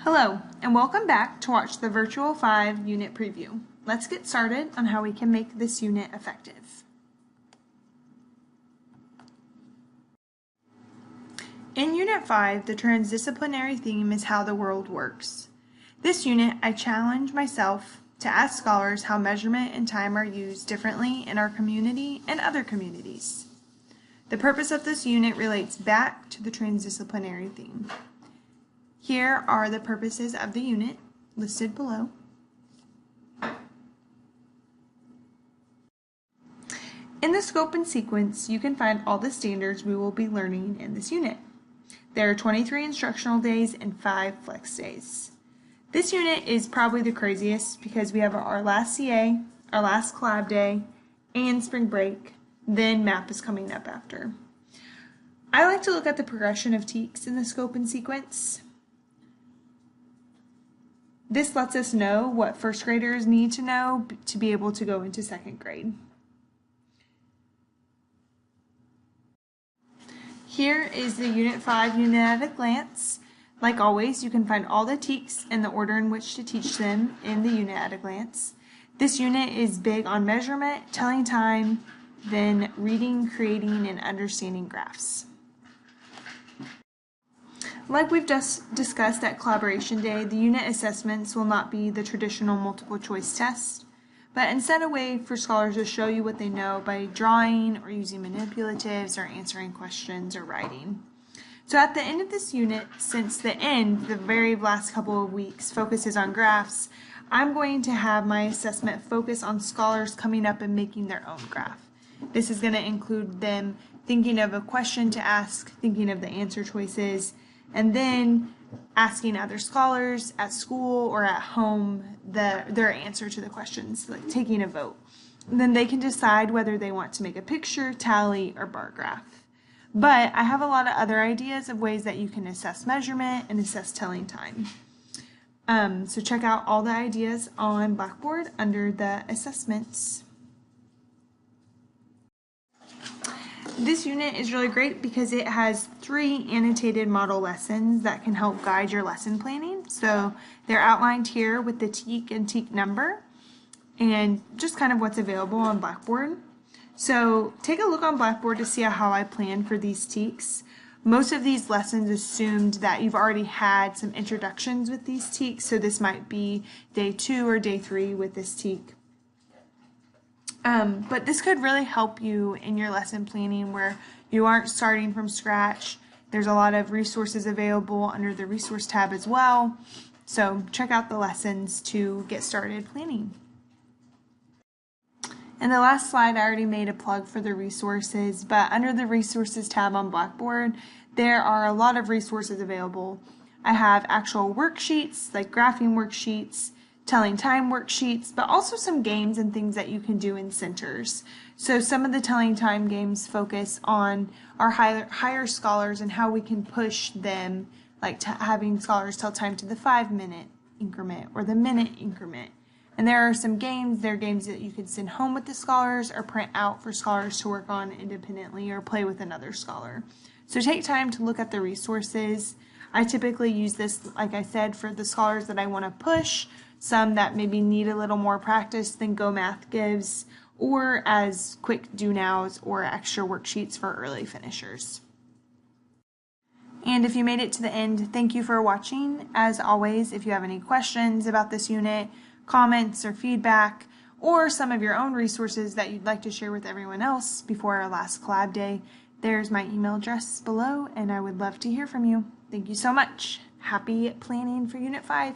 Hello, and welcome back to watch the Virtual 5 unit preview. Let's get started on how we can make this unit effective. In Unit 5, the transdisciplinary theme is how the world works. This unit, I challenge myself to ask scholars how measurement and time are used differently in our community and other communities. The purpose of this unit relates back to the transdisciplinary theme. Here are the purposes of the unit listed below. In the scope and sequence, you can find all the standards we will be learning in this unit. There are 23 instructional days and 5 flex days. This unit is probably the craziest because we have our last CA, our last collab day, and spring break, then MAP is coming up after. I like to look at the progression of TEKS in the scope and sequence. This lets us know what first graders need to know to be able to go into second grade. Here is the Unit 5 unit at a glance. Like always, you can find all the TEKS and the order in which to teach them in the unit at a glance. This unit is big on measurement, telling time, then reading, creating, and understanding graphs. Like we've just discussed at Collaboration Day, the unit assessments will not be the traditional multiple choice test, but instead a way for scholars to show you what they know by drawing or using manipulatives or answering questions or writing. So at the end of this unit, since the very last couple of weeks, focuses on graphs, I'm going to have my assessment focus on scholars coming up and making their own graph. This is going to include them thinking of a question to ask, thinking of the answer choices, and then asking other scholars at school or at home their answer to the questions, like taking a vote. And then they can decide whether they want to make a picture, tally, or bar graph. But I have a lot of other ideas of ways that you can assess measurement and assess telling time. So check out all the ideas on Blackboard under the assessments. This unit is really great because it has 3 annotated model lessons that can help guide your lesson planning. So they're outlined here with the TEK and TEK number and just kind of what's available on Blackboard. So take a look on Blackboard to see how I plan for these TEKs. Most of these lessons assumed that you've already had some introductions with these TEKs, so this might be day 2 or day 3 with this TEK. But this could really help you in your lesson planning where you aren't starting from scratch. There's a lot of resources available under the resource tab as well. So check out the lessons to get started planning. In the last slide, I already made a plug for the resources, but under the resources tab on Blackboard, there are a lot of resources available. I have actual worksheets, like graphing worksheets, telling time worksheets, but also some games and things that you can do in centers. So some of the telling time games focus on our higher scholars and how we can push them, like having scholars tell time to the 5-minute increment or the minute increment. And there are some games, there are games that you could send home with the scholars or print out for scholars to work on independently or play with another scholar. So take time to look at the resources. I typically use this, like I said, for the scholars that I want to push, some that maybe need a little more practice than Go Math gives, or as quick do-nows or extra worksheets for early finishers. And if you made it to the end, thank you for watching. As always, if you have any questions about this unit, comments or feedback, or some of your own resources that you'd like to share with everyone else before our last collab day, there's my email address below, and I would love to hear from you. Thank you so much. Happy planning for Unit 5.